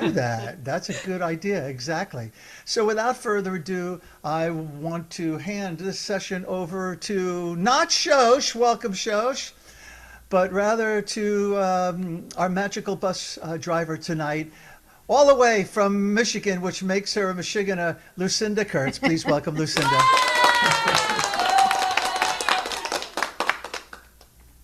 do that. That's a good idea. Exactly. So without further ado, I want to hand this session over to not Shosh, welcome Shosh, but rather to our magical bus driver tonight, all the way from Michigan, which makes her a Michiganer, Lucinda Kurtz. Please welcome Lucinda.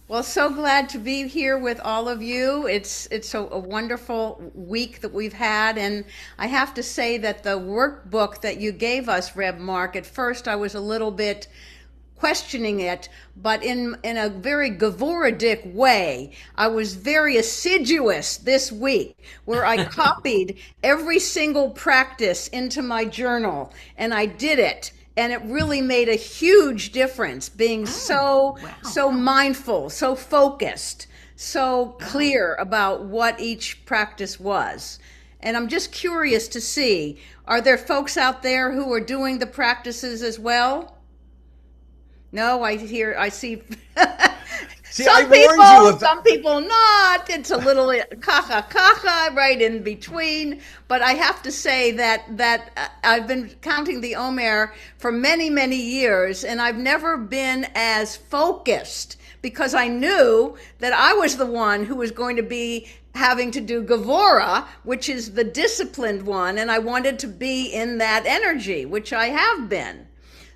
Well, so glad to be here with all of you. It's a wonderful week that we've had, and I have to say that the workbook that you gave us, Reb Mark, at first I was a little bit questioning it, but in a very Gevurah way. I was very assiduous this week, where I copied every single practice into my journal, and I did it. And it really made a huge difference, being so mindful, so focused, so clear about what each practice was. And I'm just curious to see, are there folks out there who are doing the practices as well? No, I see. See, some people not. It's a little kacha right in between. But I have to say that I've been counting the Omer for many, many years, and I've never been as focused, because I knew that I was the one who was going to be having to do Gevurah, which is the disciplined one, and I wanted to be in that energy, which I have been.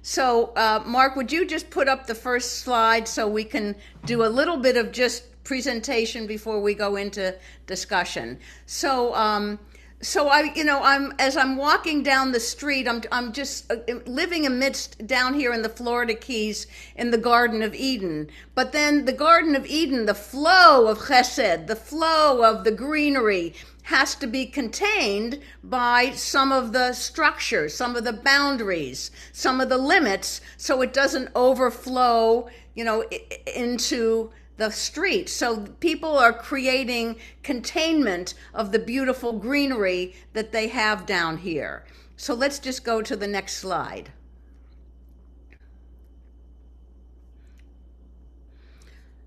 So, Mark, would you just put up the first slide so we can do a little bit of just presentation before we go into discussion? So as I'm walking down the street, I'm just living amidst down here in the Florida Keys in the Garden of Eden. But then the Garden of Eden, the flow of chesed, the flow of the greenery, has to be contained by some of the structures, some of the boundaries, some of the limits, so it doesn't overflow, into the street. So people are creating containment of the beautiful greenery that they have down here. So let's just go to the next slide.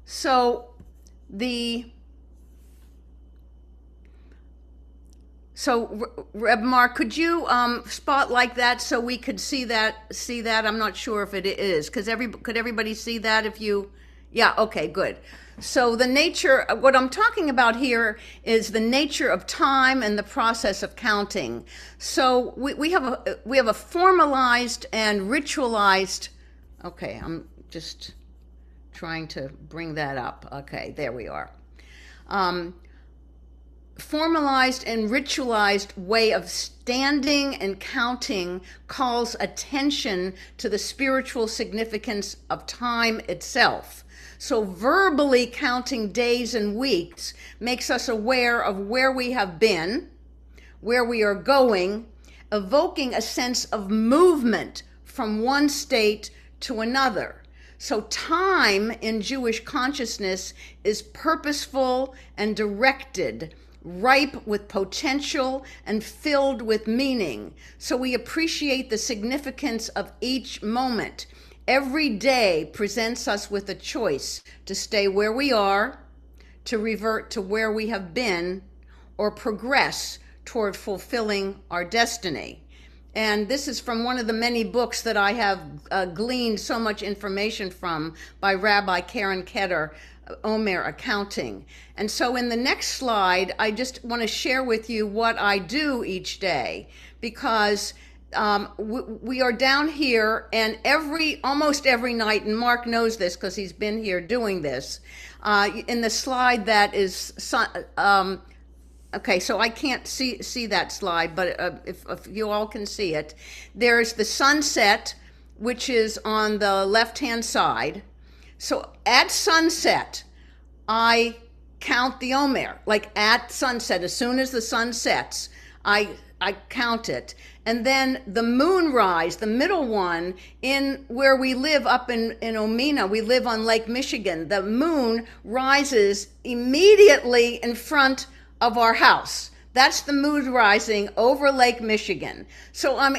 So Reb Mark, could you spotlight that so we could see that? I'm not sure if it is, because could everybody see that? Yeah, okay, good. So the nature, what I'm talking about here is the nature of time and the process of counting. So we have a formalized and ritualized. Okay, I'm just trying to bring that up. Okay, there we are. Formalized and ritualized way of standing and counting calls attention to the spiritual significance of time itself. So verbally counting days and weeks makes us aware of where we have been, where we are going, evoking a sense of movement from one state to another. So time in Jewish consciousness is purposeful and directed, ripe with potential and filled with meaning. So we appreciate the significance of each moment. Every day presents us with a choice to stay where we are, to revert to where we have been, or progress toward fulfilling our destiny. And this is from one of the many books that I have gleaned so much information from by Rabbi Karen Keter, Omer Accounting. And so in the next slide, I just want to share with you what I do each day, because we are down here, and almost every night, and Mark knows this because he's been here doing this, in the slide that is, okay, so I can't see that slide, but if you all can see it, there's the sunset, which is on the left-hand side. So at sunset, I count the Omer. Like at sunset, as soon as the sun sets, I count it. And then the moonrise, the middle one, in where we live up in Omina, we live on Lake Michigan. The moon rises immediately in front of our house. That's the moon rising over Lake Michigan. So I'm,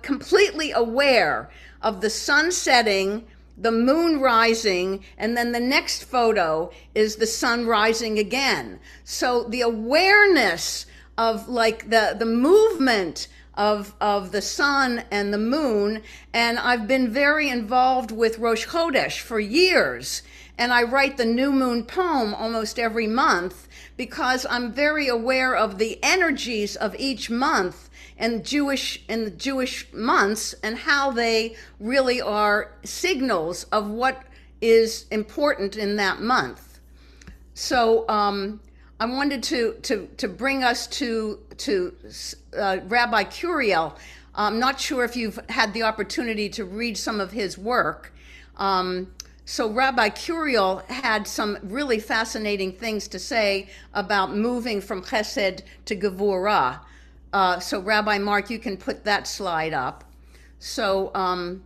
completely aware of the sun setting, the moon rising, and then the next photo is the sun rising again. So the awareness of like the movement of the sun and the moon. And I've been very involved with Rosh Chodesh for years. And I write the new moon poem almost every month because I'm very aware of the energies of each month and the Jewish months and how they really are signals of what is important in that month. So I wanted to bring us to Rabbi Curiel. I'm not sure if you've had the opportunity to read some of his work. So Rabbi Curiel had some really fascinating things to say about moving from Chesed to Gevurah. So Rabbi Mark, you can put that slide up. So I'm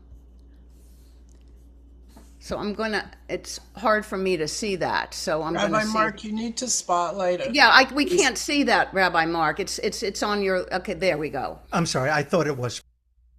gonna. It's hard for me to see that. So I'm Rabbi gonna see. Mark, you need to spotlight it. Yeah, we can't see that, Rabbi Mark. It's on your. Okay, there we go. I'm sorry, I thought it was.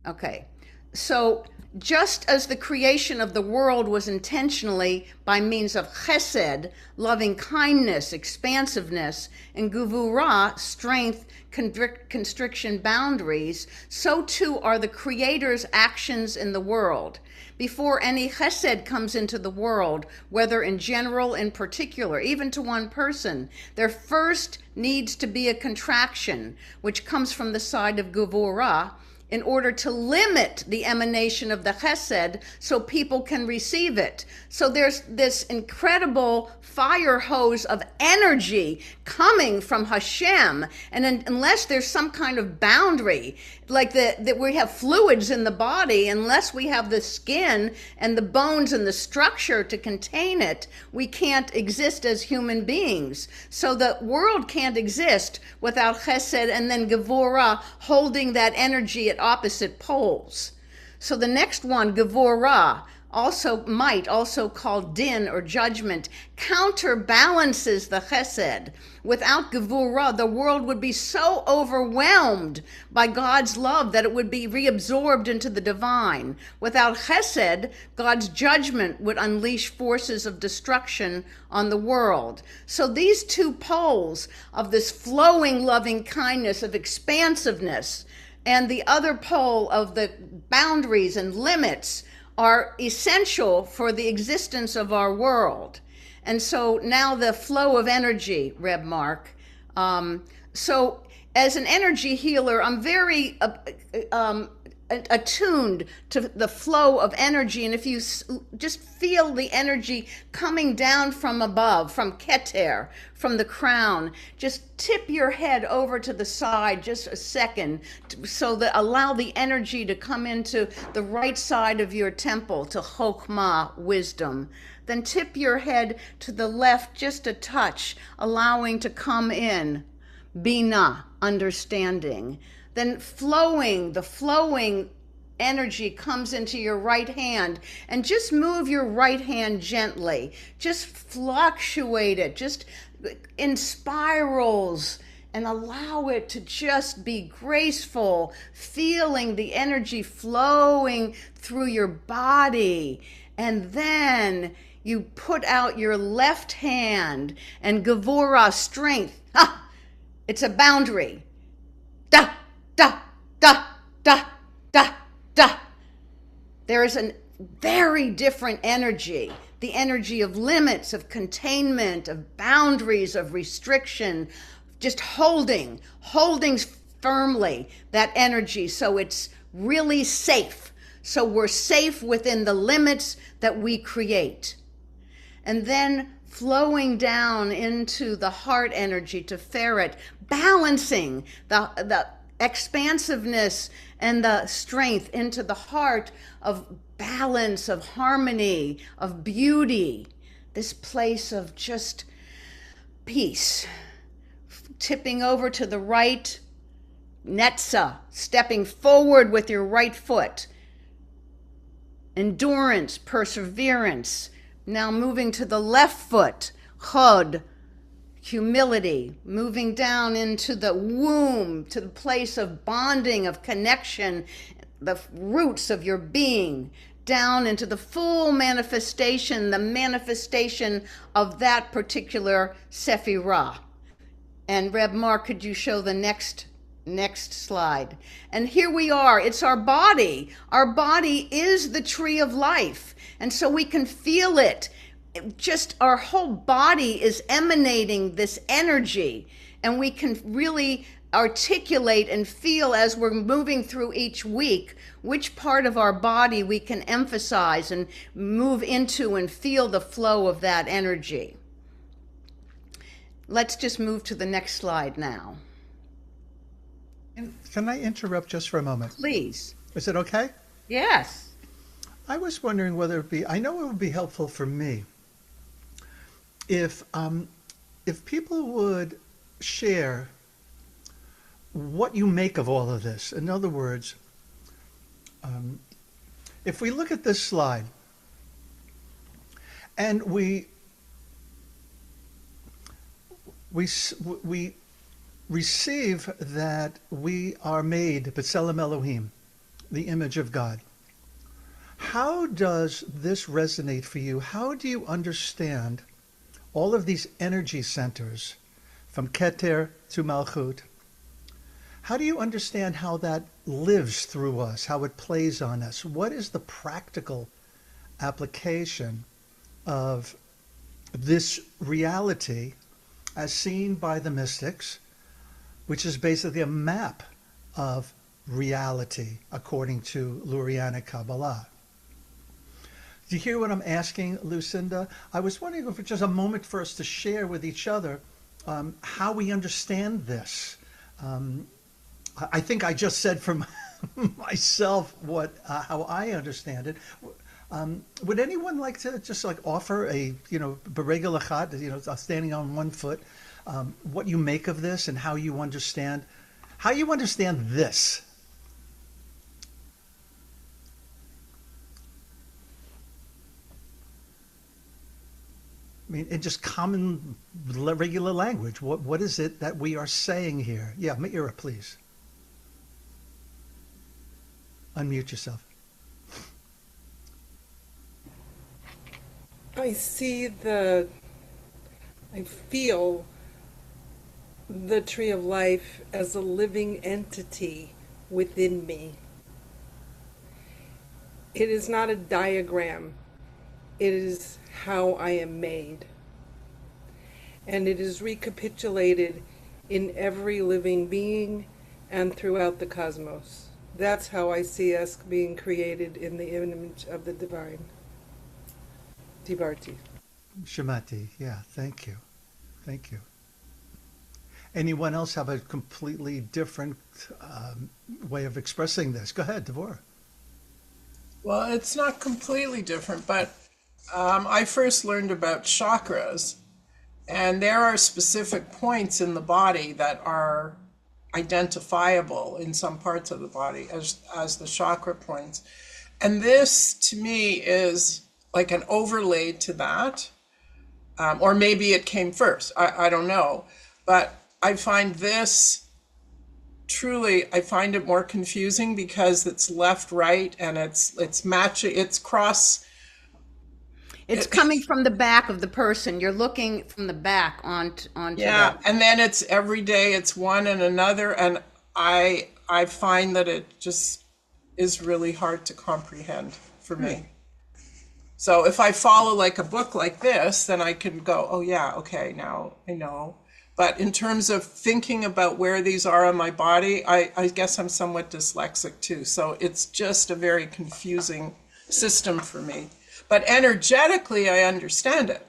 Okay, so just as the creation of the world was intentionally by means of chesed, loving kindness, expansiveness, and gevurah, strength, constriction, boundaries, so too are the Creator's actions in the world. Before any chesed comes into the world, whether in general, in particular, even to one person, there first needs to be a contraction, which comes from the side of gevurah, in order to limit the emanation of the chesed so people can receive it. So there's this incredible fire hose of energy coming from Hashem, and unless there's some kind of boundary, like that we have fluids in the body, unless we have the skin and the bones and the structure to contain it, we can't exist as human beings. So the world can't exist without chesed and then gevurah holding that energy at opposite poles. So the next one, Gevurah, also called din or judgment, counterbalances the chesed. Without Gevurah, the world would be so overwhelmed by God's love that it would be reabsorbed into the divine. Without chesed, God's judgment would unleash forces of destruction on the world. So these two poles of this flowing loving kindness, of expansiveness, and the other pole of the boundaries and limits are essential for the existence of our world. And so now the flow of energy, Reb Mark. So as an energy healer, I'm very attuned to the flow of energy. And if you just feel the energy coming down from above, from Keter, from the crown, just tip your head over to the side just a second, so that allow the energy to come into the right side of your temple, to Chokhmah, wisdom. Then tip your head to the left just a touch, allowing to come in Bina, understanding. Then the flowing energy comes into your right hand, and just move your right hand gently. Just fluctuate it, just in spirals, and allow it to just be graceful, feeling the energy flowing through your body. And then you put out your left hand, and Gevurah, strength. It's a boundary. Da, da, da, da, da, da. There is a very different energy, the energy of limits, of containment, of boundaries, of restriction, just holding firmly that energy so it's really safe. So we're safe within the limits that we create. And then flowing down into the heart energy to ferret, balancing the expansiveness and the strength into the heart of balance, of harmony, of beauty, this place of just peace. Tipping over to the right, Netza, stepping forward with your right foot. Endurance, perseverance. Now moving to the left foot, Chod, humility, moving down into the womb, to the place of bonding, of connection, the roots of your being, down into the full manifestation, the manifestation of that particular sephira. And Reb Mark, could you show the next slide? And here we are. It's our body. Our body is the tree of life. And so we can feel it. Just our whole body is emanating this energy. And we can really articulate and feel as we're moving through each week which part of our body we can emphasize and move into and feel the flow of that energy. Let's just move to the next slide now. Can I interrupt just for a moment? Please. Is it okay? Yes. I was wondering whether I know it would be helpful for me if people would share what you make of all of this. In other words, if we look at this slide and we receive that we are made b'tselem Elohim, the image of God. How does this resonate for you? How do you understand all of these energy centers from Keter to Malchut? How do you understand how that lives through us, how it plays on us? What is the practical application of this reality as seen by the mystics, which is basically a map of reality according to Lurianic Kabbalah? Do you hear what I'm asking, Lucinda? I was wondering if it's just a moment for us to share with each other how we understand this. I think I just said for myself how I understand it. Would anyone like to just offer a beregel achat, standing on one foot, what you make of this and how you understand this? I mean, in just common, regular language, what is it that we are saying here? Yeah, Meira, please. Unmute yourself. I feel the tree of life as a living entity within me. It is not a diagram. It is how I am made. And it is recapitulated in every living being and throughout the cosmos. That's how I see us being created in the image of the divine. Divarti. Shemati, yeah, thank you. Thank you. Anyone else have a completely different way of expressing this? Go ahead, Gevurah. Well, it's not completely different, but I first learned about chakras, and there are specific points in the body that are identifiable in some parts of the body as the chakra points. And this, to me, is like an overlay to that. Or maybe it came first. I don't know. But I find this truly, I find it more confusing because it's left, right, and it's matching, it's cross. It's coming from the back of the person. You're looking from the back onto Yeah, the... and then it's every day, it's one and another, and I find that it just is really hard to comprehend for me. So if I follow like a book like this, then I can go, oh yeah, okay, now I know. But in terms of thinking about where these are on my body, I guess I'm somewhat dyslexic too. So it's just a very confusing system for me. But energetically, I understand it.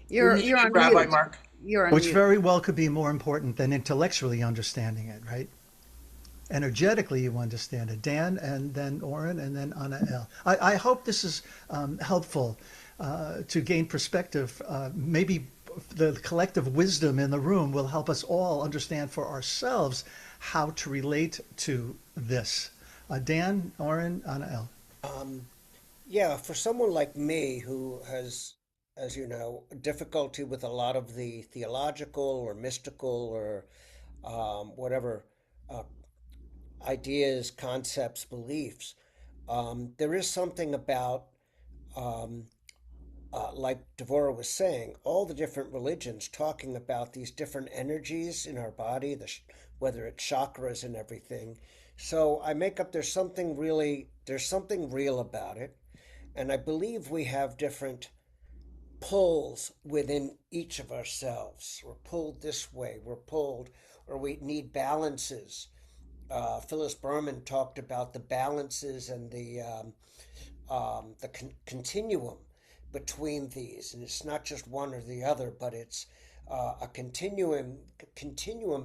You're on Rabbi mute. Mark. You're on Which mute. very well could be more important than intellectually understanding it, right? Energetically, you understand it. Dan, and then Oren, and then Anna L. I hope this is helpful to gain perspective. Maybe the collective wisdom in the room will help us all understand for ourselves how to relate to this. Dan, Oren, Anna L. Yeah, for someone like me who has, as you know, difficulty with a lot of the theological or mystical or whatever ideas, concepts, beliefs, there is something about like Gevurah was saying, all the different religions talking about these different energies in our body, whether it's chakras and everything. So I make up there's something real about it. And I believe we have different pulls within each of ourselves. We're pulled this way, we're pulled, or we need balances. Phyllis Berman talked about the balances and the continuum between these, and it's not just one or the other, but it's a continuum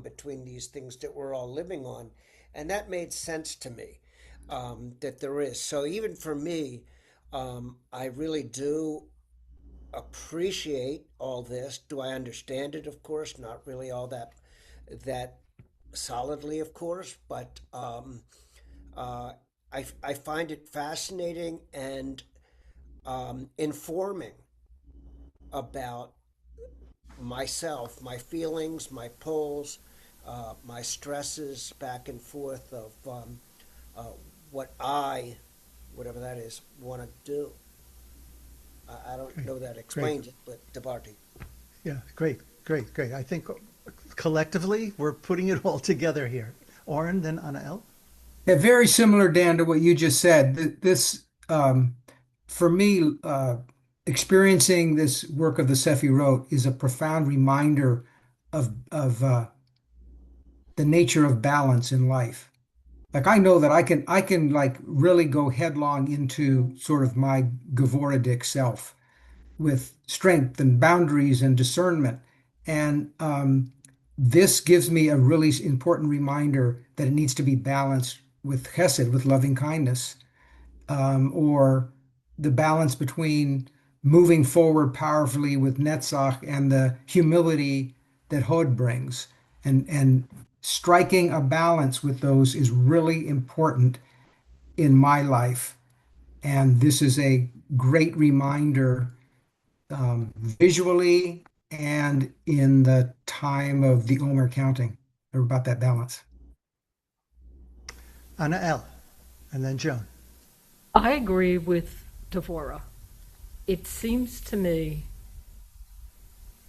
between these things that we're all living on, and that made sense to me, that there is. So even for me, I really do appreciate all this. Do I understand it? Of course, not really all that solidly, of course, but I find it fascinating and informing about myself, my feelings, my pulls, my stresses back and forth of whatever that is, want to do. I don't know that explains it, but Debarty. Yeah, great. I think collectively we're putting it all together here. Oren, then Anael. Yeah, very similar, Dan, to what you just said. This, for me, experiencing this work of the sephirot is a profound reminder of the nature of balance in life. Like I know that I can like really go headlong into sort of my Gevurah self with strength and boundaries and discernment. And this gives me a really important reminder that it needs to be balanced with chesed, with loving kindness, or the balance between moving forward powerfully with netzach and the humility that hod brings. And striking a balance with those is really important in my life. And this is a great reminder, visually and in the time of the Omer counting, about that balance. Anael, and then Joan. I agree with Gevurah. It seems to me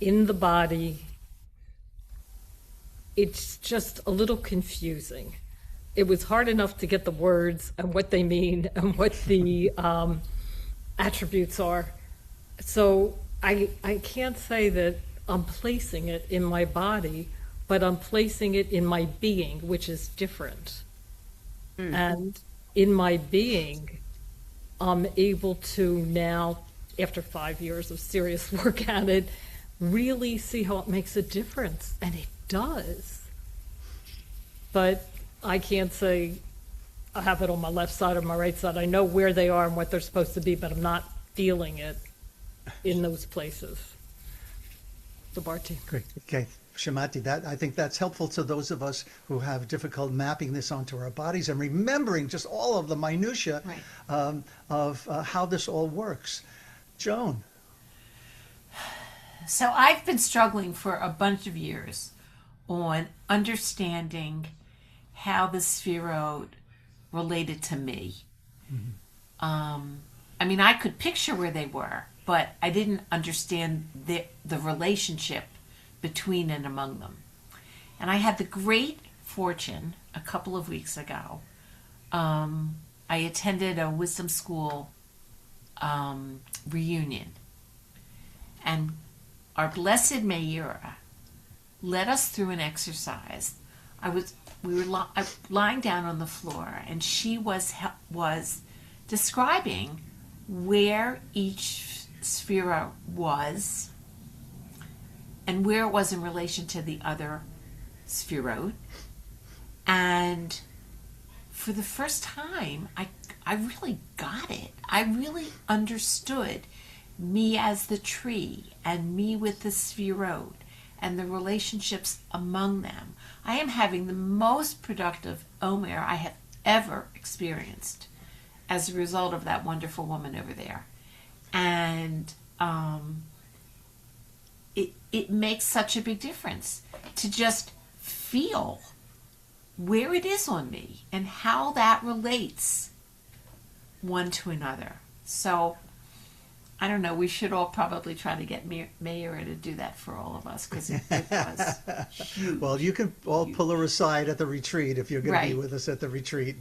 in the body, it's just a little confusing. It was hard enough to get the words and what they mean and what the attributes are. So I can't say that I'm placing it in my body, but I'm placing it in my being, which is different. And in my being, I'm able to now, after 5 years of serious work at it, really see how it makes a difference. And it does. But I can't say I have it on my left side or my right side. I know where they are and what they're supposed to be, but I'm not feeling it in those places. The Barty. Great. Okay. Shemati, that I think that's helpful to those of us who have difficult mapping this onto our bodies and remembering just all of the minutia of how this all works. Joan. So I've been struggling for a bunch of years on understanding how the sephirot related to me. I mean, I could picture where they were, but I didn't understand the relationship between and among them. And I had the great fortune a couple of weeks ago. I attended a wisdom school reunion, and our blessed Meira led us through an exercise. We were lying down on the floor, and she was describing where each sephira was and where it was in relation to the other sephirot. And for the first time, I really got it. I really understood me as the tree and me with the sephirot and the relationships among them. I am having the most productive Omer I have ever experienced as a result of that wonderful woman over there. And it makes such a big difference to just feel where it is on me and how that relates one to another. So I don't know. We should all probably try to get Mayra to do that for all of us because it was huge. Well, you can all pull her aside at the retreat if you're going to be Right. with us at the retreat,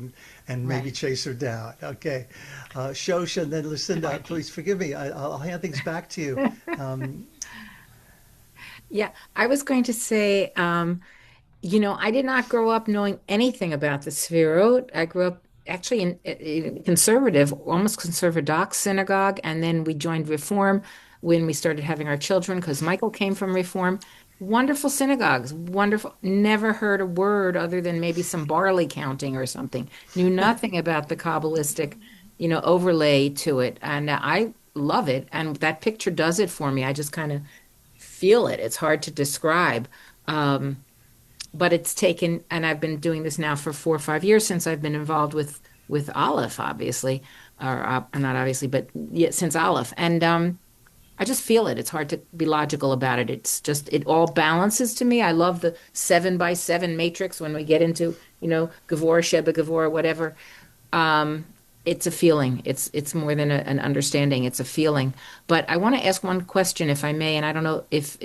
and maybe Right. chase her down. Okay. Shosh and then Lucinda, please forgive me. I'll hand things back to you. Um, Yeah, I was going to say, I did not grow up knowing anything about the Sefirot. I grew up actually in conservative, almost conservative synagogue, and then we joined Reform when we started having our children because Michael came from Reform. Wonderful synagogues, wonderful. Never heard a word other than maybe some barley counting or something. Knew nothing about the Kabbalistic, overlay to it, and I love it. And that picture does it for me. I just kind of feel it. It's hard to describe. But it's taken, and I've been doing this now for 4 or 5 years since I've been involved with Aleph, obviously, or not obviously, but yet since Aleph, and I just feel it. It's hard to be logical about it. It's just it all balances to me. I love the 7 by 7 matrix when we get into Gevurah, Sheba, Gevurah, whatever. It's a feeling. It's more than an understanding. It's a feeling. But I want to ask one question, if I may, and I don't know if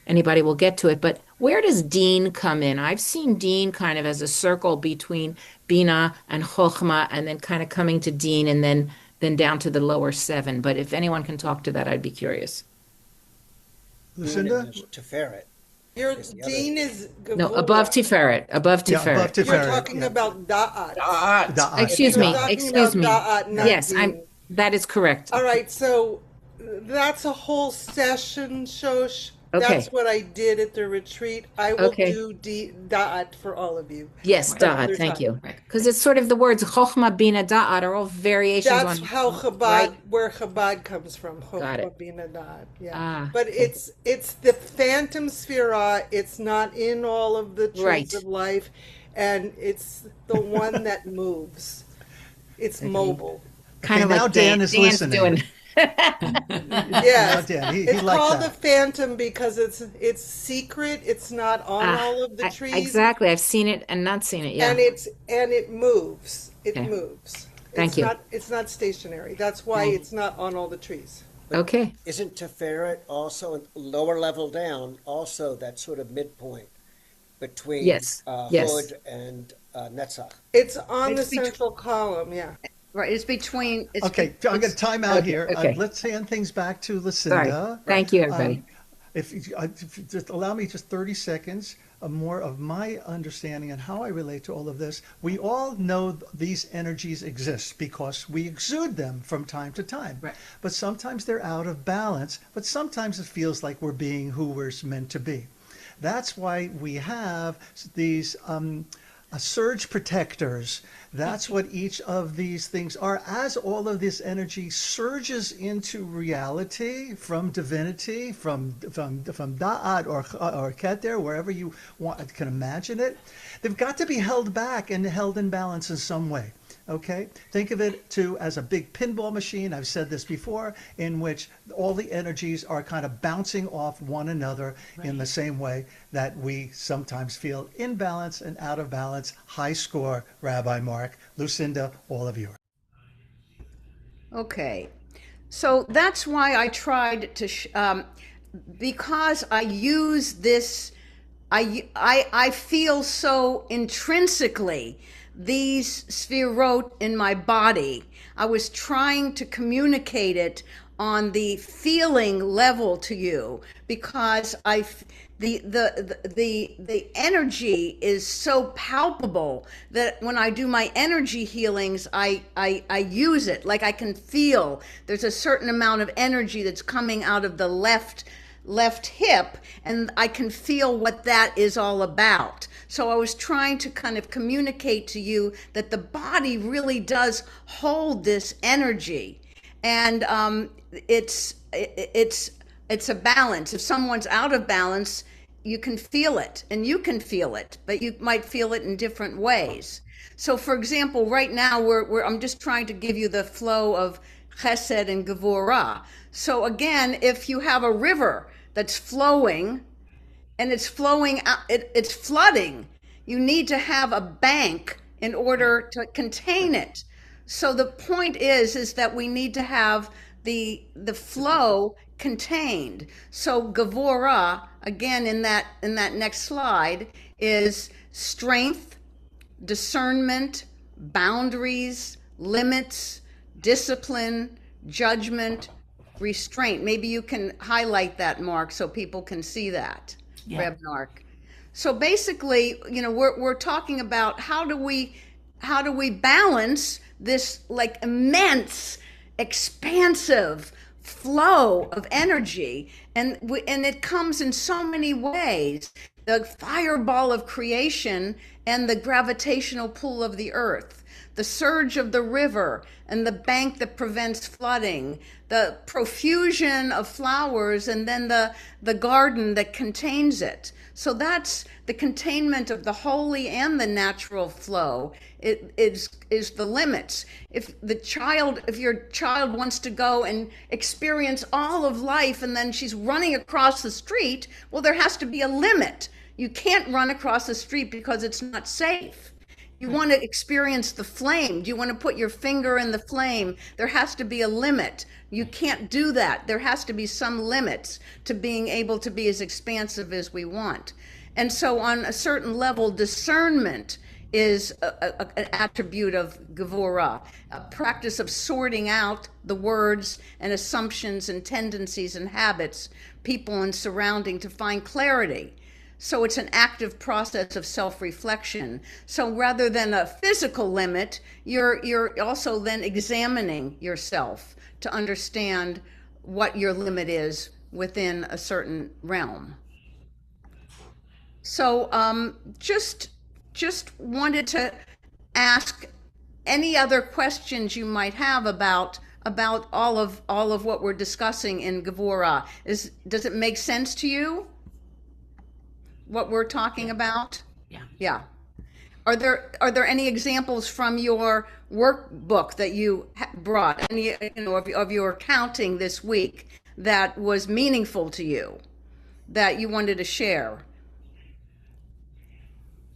anybody will get to it. But where does Deen come in? I've seen Deen kind of as a circle between Bina and Chokhmah, and then kind of coming to Deen, and then down to the lower 7. But if anyone can talk to that, I'd be curious. Lucinda? Tiferet. Your is the other. Dean is No, Gevurah. above Tiferet. Above Yeah, above Tiferet. You're Tiferet. talking Yeah. about Da'at. Da'at. Excuse You're me. talking Excuse me. about Da'at, not Yes, Deen. that is correct. All right, so that's a whole session, Shosh. Okay. That's what I did at the retreat. I will Okay. do Da'at for all of you. Yes, Da'at. Another Thank time. you. Right. Because it's sort of the words Chokhmah, Bina, Da'at are all variations That's on. how Chabad, right? where Chabad comes from. Got it. Chokhmah Bina Da'at. Yeah. Ah, But okay. it's the phantom sephira. It's not in all of the trees Right. of life, and it's the one that moves. It's mobile. Kind of Okay, now like Dan is Dan's listening. doing. Yes, Dan, he it's liked called that. the phantom because it's secret. It's not on Ah, all of the trees, exactly. I've seen it and not seen it. Yeah. and it moves. It Okay. moves. Thank It's you. not stationary. That's why it's not on all the trees. Okay. Isn't Tiferet also lower level down, also that sort of midpoint between Yes, yes. Hod and Netzach? It's on the It's between- central column. Yeah. Right, it's between. It's Okay, I'm going to time out Okay, here. okay. Let's hand things back to Sorry. Lucinda. Thank you, everybody. If you just allow me just 30 seconds of more of my understanding and how I relate to all of this. We all know these energies exist because we exude them from time to time. Right. But sometimes they're out of balance, but sometimes it feels like we're being who we're meant to be. That's why we have these surge protectors. That's what each of these things are. As all of this energy surges into reality from divinity, from Da'at or Keter, wherever you can imagine it, they've got to be held back and held in balance in some way. Okay, think of it too as a big pinball machine. I've said this before, in which all the energies are kind of bouncing off one another in the same way that we sometimes feel in balance and out of balance. High score, Rabbi Mark. Lucinda, all of yours. Okay, so that's why I tried to, because I use this, I feel so intrinsically these sefirot in my body. I was trying to communicate it on the feeling level to you because the energy is so palpable that when I do my energy healings, I use it. Like I can feel there's a certain amount of energy that's coming out of the left hip, and I can feel what that is all about. So I was trying to kind of communicate to you that the body really does hold this energy, and it's a balance. If someone's out of balance, you can feel it, and you can feel it, but you might feel it in different ways. So, for example, right now I'm just trying to give you the flow of Chesed and Gevurah. So again, if you have a river that's flowing and it's flowing out, it's flooding, you need to have a bank in order to contain it. So the point is that we need to have the flow contained. So Gevurah, again in that next slide, is strength, discernment, boundaries, limits, discipline, judgment, restraint. Maybe you can highlight that, Mark, so people can see that. Yeah. Reb Nark. So basically, we're talking about how do we balance this like immense, expansive flow of energy, and it comes in so many ways. The fireball of creation and the gravitational pull of the earth, the surge of the river and the bank that prevents flooding, the profusion of flowers, and then the garden that contains it. So that's the containment of the holy and the natural flow. It is the limits. If your child wants to go and experience all of life and then she's running across the street, well, there has to be a limit. You can't run across the street because it's not safe. You want to experience the flame. Do you want to put your finger in the flame? There has to be a limit. You can't do that. There has to be some limits to being able to be as expansive as we want. And so on a certain level, discernment is an attribute of Gevurah, a practice of sorting out the words and assumptions and tendencies and habits, people and surrounding, to find clarity. So it's an active process of self-reflection. So rather than a physical limit, you're also then examining yourself to understand what your limit is within a certain realm. So just wanted to ask any other questions you might have about all of what we're discussing in Gevurah. Does it make sense to you, what we're talking about? Yeah. Yeah. Are there any examples from your workbook that you brought, any of your counting this week that was meaningful to you, that you wanted to share?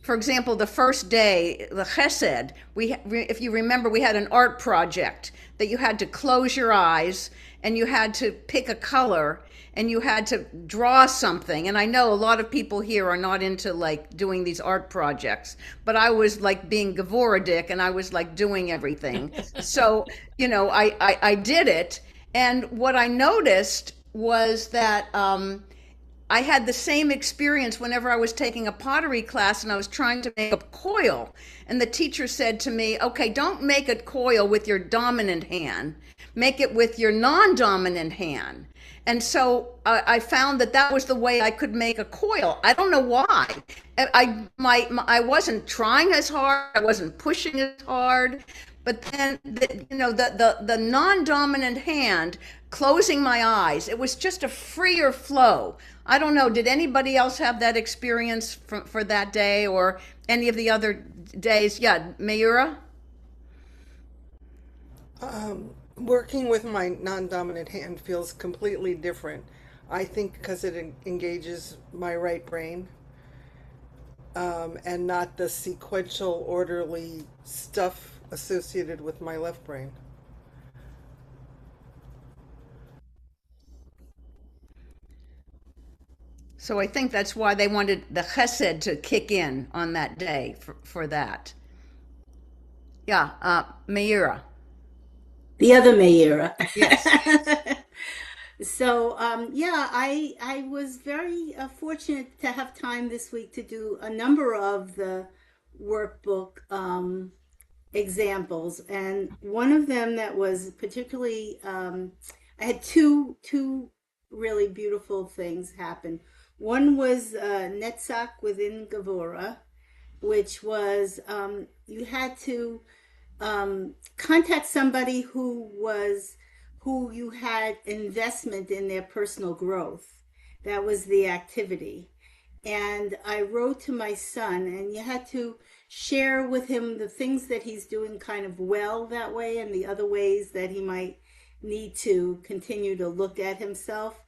For example, the first day, the chesed, if you remember, we had an art project that you had to close your eyes and you had to pick a color and you had to draw something. And I know a lot of people here are not into like doing these art projects, but I was like being Gevurah dick and I was like doing everything. So, I did it. And what I noticed was that I had the same experience whenever I was taking a pottery class and I was trying to make a coil. And the teacher said to me, okay, don't make a coil with your dominant hand. Make it with your non-dominant hand. And so I found that was the way I could make a coil. I don't know why. I wasn't trying as hard. I wasn't pushing as hard. But then, the non-dominant hand, closing my eyes, it was just a freer flow. I don't know, did anybody else have that experience for that day or any of the other days? Yeah, Mayura? Working with my non-dominant hand feels completely different. I think because it engages my right brain, and not the sequential, orderly stuff associated with my left brain. So I think that's why they wanted the chesed to kick in on that day for that. Yeah, Mayura. The other Mayura. Yes. So, I was very fortunate to have time this week to do a number of the workbook examples, and one of them that was particularly, I had two really beautiful things happen. One was Netzach within Gevurah, which was you had to contact somebody who you had investment in their personal growth. That was the activity. And I wrote to my son, and you had to share with him the things that he's doing kind of well that way and the other ways that he might need to continue to look at himself.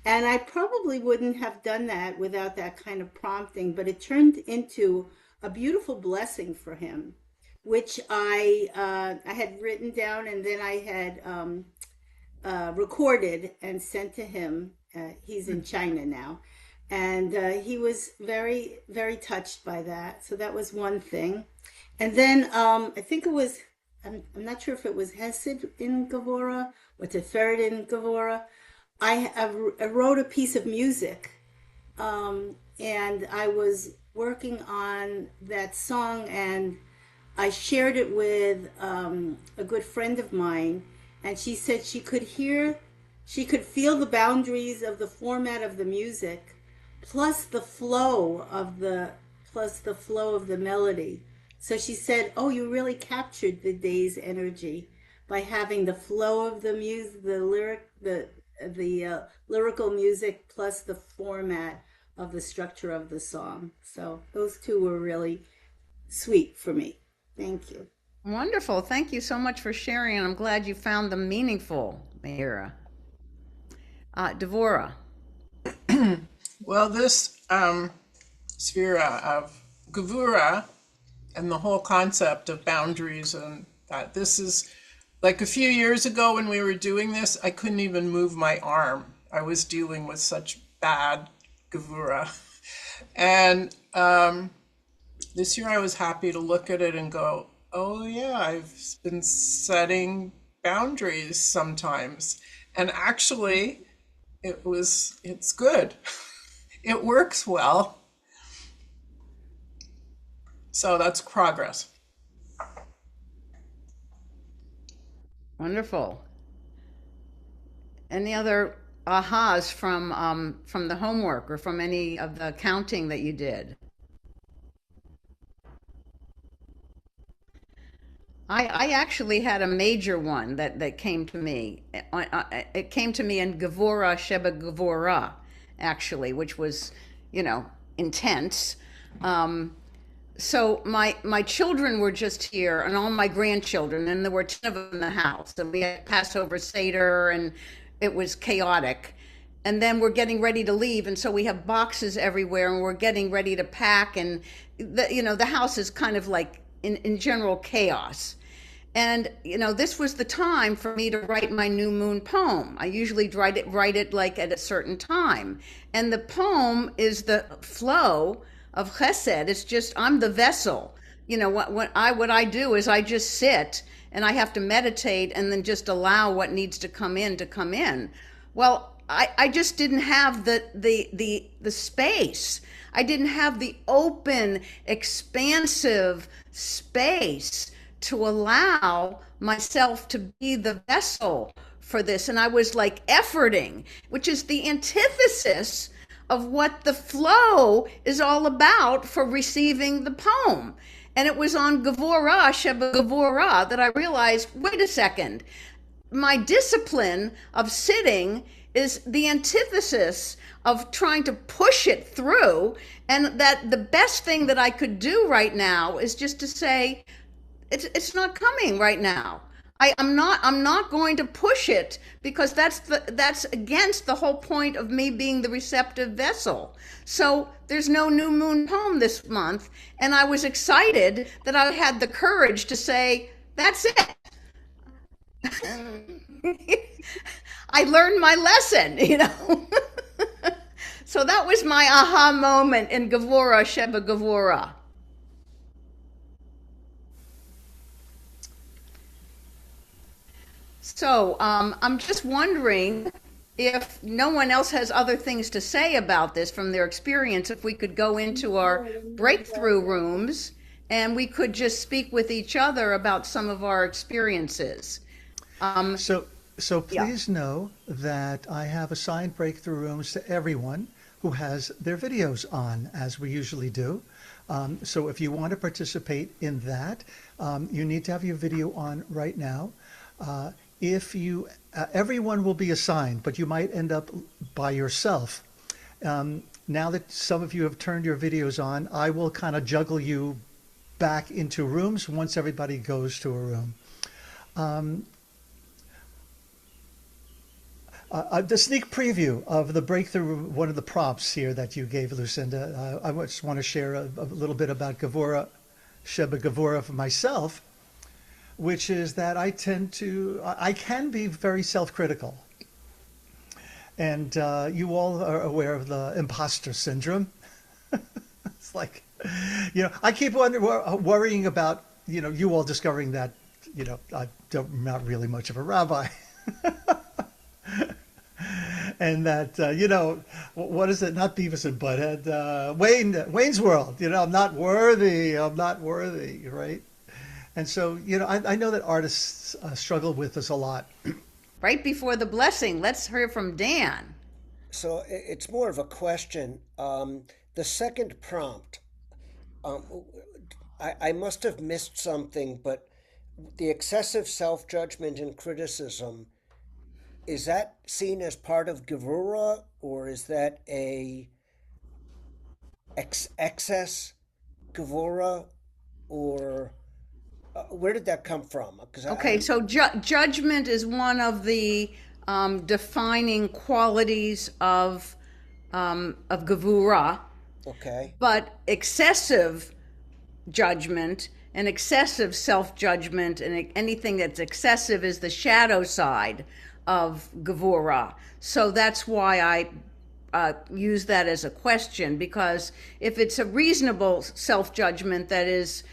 And I probably wouldn't have done that without that kind of prompting, but it turned into a beautiful blessing for him, which I had written down, and then I had recorded and sent to him. He's in China now. And he was very, very touched by that. So that was one thing. And then I think it was, I'm not sure if it was Hesed in Gevurah or Tiferet in Gevurah. I wrote a piece of music, and I was working on that song, and I shared it with a good friend of mine, and she said she could feel the boundaries of the format of the music, plus the flow of the melody. So she said, "Oh, you really captured the day's energy by having the flow of the music, the lyrical music, plus the format of the structure of the song." So those two were really sweet for me. Thank you. Wonderful. Thank you so much for sharing, and I'm glad you found them meaningful, Meira. Devorah. Well, this sephira of Gevurah and the whole concept of boundaries, and that this is like a few years ago when we were doing this, I couldn't even move my arm. I was dealing with such bad Gevurah. And this year I was happy to look at it and go, oh yeah, I've been setting boundaries sometimes. And actually, it's good. It works well. So that's progress. Wonderful. Any other ahas from the homework or from any of the counting that you did? I actually had a major one that came to me. It came to me in Gevurah Sheba Gevurah, actually, which was, intense. So my children were just here, and all my grandchildren, and there were 10 of them in the house, and we had Passover Seder, and it was chaotic. And then we're getting ready to leave, and so we have boxes everywhere, and we're getting ready to pack, and the house is kind of like in general chaos. And this was the time for me to write my new moon poem. I usually write it like at a certain time, and the poem is the flow of chesed. It's just, I'm the vessel. What I do is I just sit and I have to meditate and then just allow what needs to come in to come in. Well, I just didn't have the space. I didn't have the open, expansive space to allow myself to be the vessel for this. And I was like efforting, which is the antithesis of what the flow is all about for receiving the poem. And it was on Gevurah Sheba Gevurah that I realized, wait a second, my discipline of sitting is the antithesis of trying to push it through, and that the best thing that I could do right now is just to say, it's not coming right now. I'm not going to push it, because that's against the whole point of me being the receptive vessel. So there's no new moon poem this month, and I was excited that I had the courage to say, that's it. I learned my lesson, So that was my aha moment in Gevurah Sheba Gevurah. So I'm just wondering, if no one else has other things to say about this from their experience, if we could go into our breakthrough rooms and we could just speak with each other about some of our experiences. So please know that I have assigned breakthrough rooms to everyone who has their videos on, as we usually do. So if you want to participate in that, you need to have your video on right now. Everyone will be assigned, but you might end up by yourself. Now that some of you have turned your videos on, I will kind of juggle you back into rooms once everybody goes to a room. The sneak preview of the breakthrough, one of the prompts here that you gave, Lucinda, I just want to share a little bit about Gevurah Sheba Gevurah for myself. which is that I can be very self-critical. And you all are aware of the imposter syndrome. It's like, I keep worrying about, you all discovering that, I'm not really much of a rabbi. And that, what is it? Not Beavis and Butthead, Wayne's World, I'm not worthy, right? And so, I know that artists struggle with this a lot. Right before the blessing, let's hear from Dan. So it's more of a question. The second prompt, I must have missed something, but the excessive self-judgment and criticism, is that seen as part of Gevurah, or is that a excess Gevurah, or where did that come from? So judgment is one of the defining qualities of Gevurah. Okay. But excessive judgment and excessive self-judgment and anything that's excessive is the shadow side of Gevurah. So that's why I use that as a question, because if it's a reasonable self-judgment that is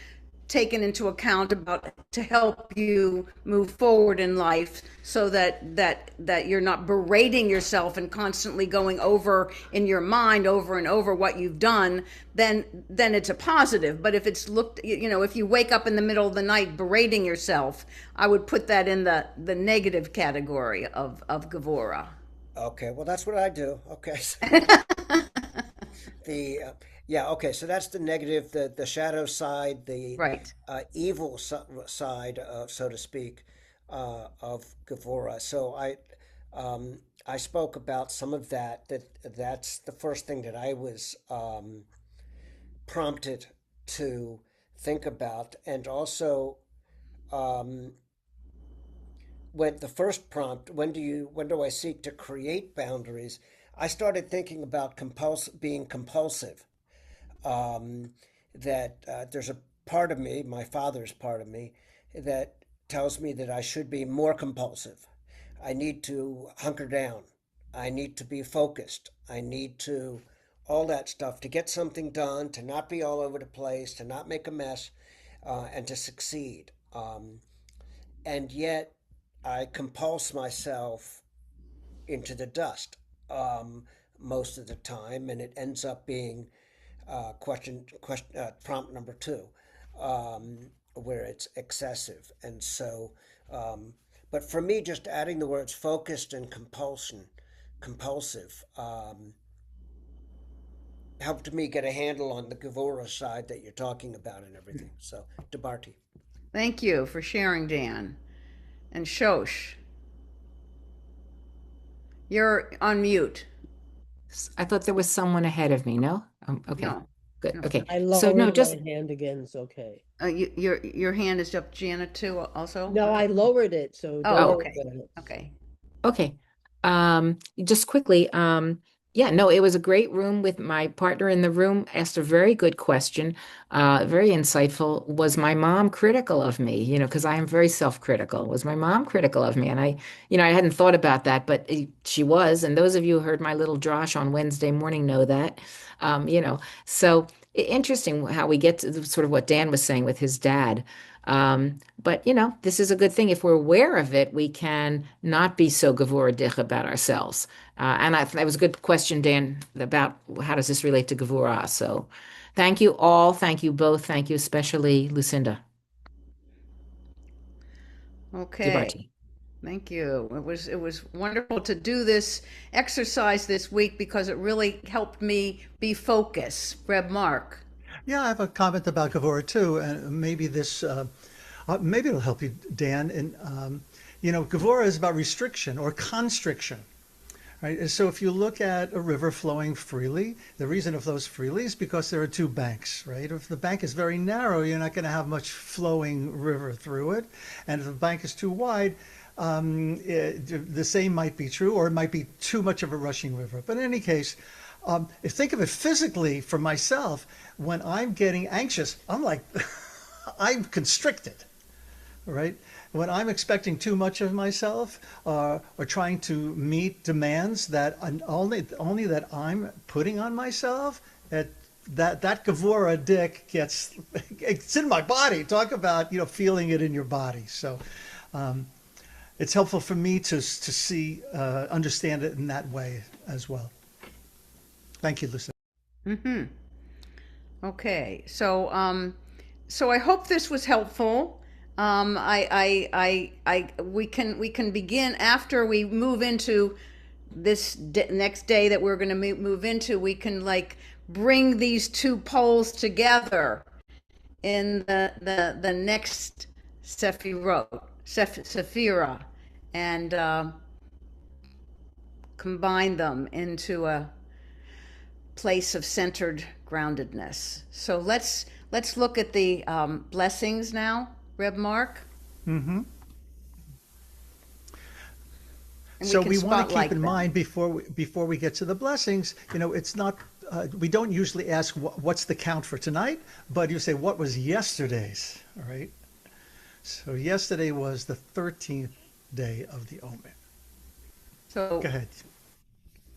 taken into account about to help you move forward in life, so that you're not berating yourself and constantly going over in your mind over and over what you've done, then it's a positive. But if it's if you wake up in the middle of the night berating yourself, I would put that in the negative category of Gevurah. Okay, well, that's what I do. Okay. Okay, so that's the negative, the shadow side, the right. Evil side, so to speak, of Gevurah. So I spoke about some of that's the first thing that I was prompted to think about. And also, when the first prompt, when do I seek to create boundaries? I started thinking about being compulsive. That there's a part of me, my father's part of me, that tells me that I should be more compulsive. I need to hunker down. I need to be focused. I need to, all that stuff, to get something done, to not be all over the place, to not make a mess, and to succeed. And yet I compulse myself into the dust most of the time, and it ends up being prompt number 2, where it's excessive. And so, but for me, just adding the words focused and compulsive, helped me get a handle on the Gevurah side that you're talking about and everything. So, DeBarty. Thank you for sharing, Dan. And Shosh, you're on mute. I thought there was someone ahead of me. No? Okay. No. Good. No. Okay. I lowered So no, my just hand again. It's okay. Your hand is up, Janet, too, also? No, I lowered it. So Oh, don't okay. worry about it. Okay. okay. Just quickly, yeah, no, it was a great room with my partner in the room, asked a very good question, very insightful. Was my mom critical of me? Because I am very self-critical. Was my mom critical of me? And I hadn't thought about that, but she was. And those of you who heard my little drosh on Wednesday morning know that, So interesting how we get to sort of what Dan was saying with his dad. But this is a good thing. If we're aware of it, we can not be so Gevurah dich about ourselves. And that was a good question, Dan, about how does this relate to Gevurah. So thank you all. Thank you both. Thank you, especially Lucinda. Okay. DeBarty. Thank you. It was wonderful to do this exercise this week because it really helped me be focused. Reb Mark. Yeah, I have a comment about Gevurah too, and maybe maybe it'll help you, Dan. And Gevurah is about restriction or constriction, right? And so if you look at a river flowing freely, the reason it flows freely is because there are 2 banks, right? If the bank is very narrow, you're not going to have much flowing river through it, and if the bank is too wide, the same might be true, or it might be too much of a rushing river. But in any case, think of it physically for myself. When I'm getting anxious, I'm like, I'm constricted, right? When I'm expecting too much of myself, or trying to meet demands that only that I'm putting on myself, that Gevurah dick gets, it's in my body. Talk about, feeling it in your body. So it's helpful for me to see, understand it in that way as well. Thank you, Lucinda. Mm-hmm. Okay, so so I hope this was helpful. We can begin after we move into this next day that we're going to move into. We can like bring these two poles together in the next sephira, and combine them into a place of centered groundedness. So let's look at the blessings now, Reb Mark. Mm-hmm. So we want to keep in mind before we get to the blessings, it's not, we don't usually ask what's the count for tonight, but you say, what was yesterday's, all right? So yesterday was the 13th day of the Omer. So go ahead.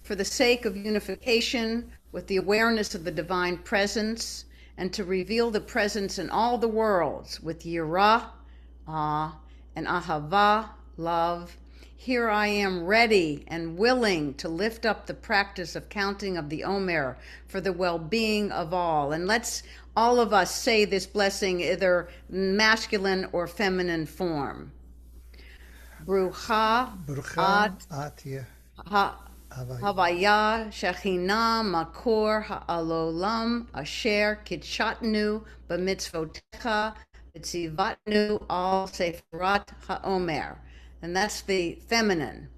For the sake of unification with the awareness of the divine presence, and to reveal the presence in all the worlds with yirah, awe, and ahava, love, here I am ready and willing to lift up the practice of counting of the Omer for the well-being of all. And let's all of us say this blessing either masculine or feminine form. Brucha at Havaya Shekhinah Makor Ha'alolam Asher Kitshatnu B'mitzvotecha B'tzivatnu Al Sefirat HaOmer. And that's the feminine.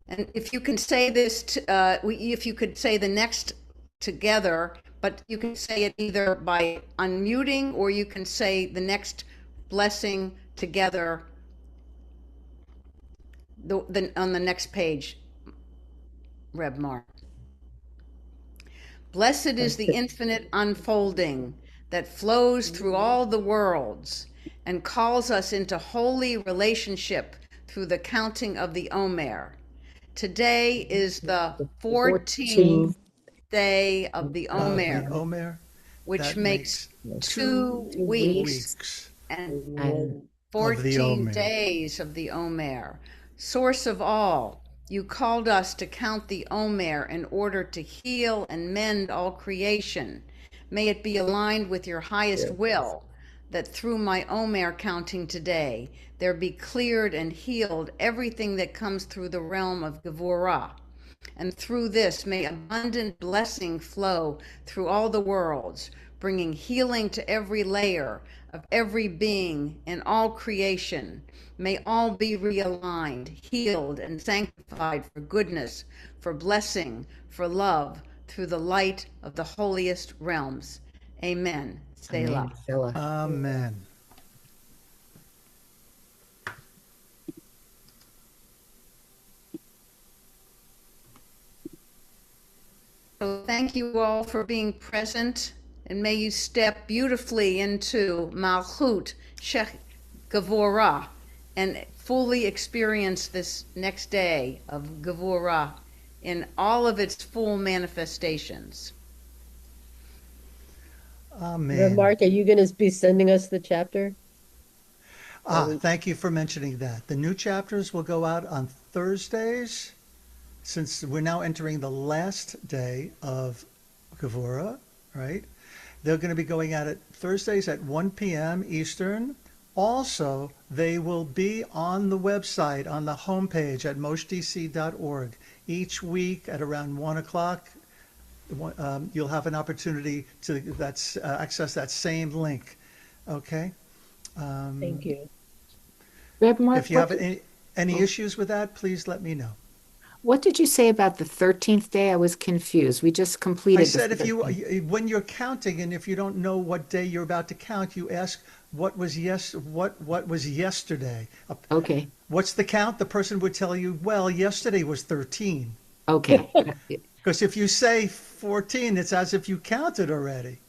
And if you can say this, if you could say the next together, but you can say it either by unmuting or you can say the next blessing together on the next page, Reb Mark. Blessed is the infinite unfolding that flows through all the worlds and calls us into holy relationship through the counting of the Omer. Today is the 14th day of the Omer, which makes 2 weeks and 14 days of the Omer. Source of all, you called us to count the Omer in order to heal and mend all creation. May it be aligned with your highest will, that through my Omer counting today, there be cleared and healed everything that comes through the realm of Gevurah. And through this, may abundant blessing flow through all the worlds, bringing healing to every layer of every being in all creation. May all be realigned, healed, and sanctified for goodness, for blessing, for love, through the light of the holiest realms. Amen. Selah. Amen. So thank you all for being present, and may you step beautifully into Malchut Shech Gevurah and fully experience this next day of Gevurah in all of its full manifestations. Amen. Mark, are you going to be sending us the chapter? Thank you for mentioning that. The new chapters will go out on Thursdays, since we're now entering the last day of Gevurah, right? They're going to be going out at Thursdays at 1 p.m. Eastern. Also, they will be on the website, on the homepage at moshdc.org. Each week at around 1 o'clock, you'll have an opportunity to access that same link. Okay? Thank you. Reb Mark, if you have any issues with that, please let me know. What did you say about the 13th day? I was confused. We just completed. I said when you're counting, and if you don't know what day you're about to count, you ask what was yesterday. Okay. What's the count? The person would tell you, well, yesterday was 13. Okay. Because if you say 14, it's as if you counted already.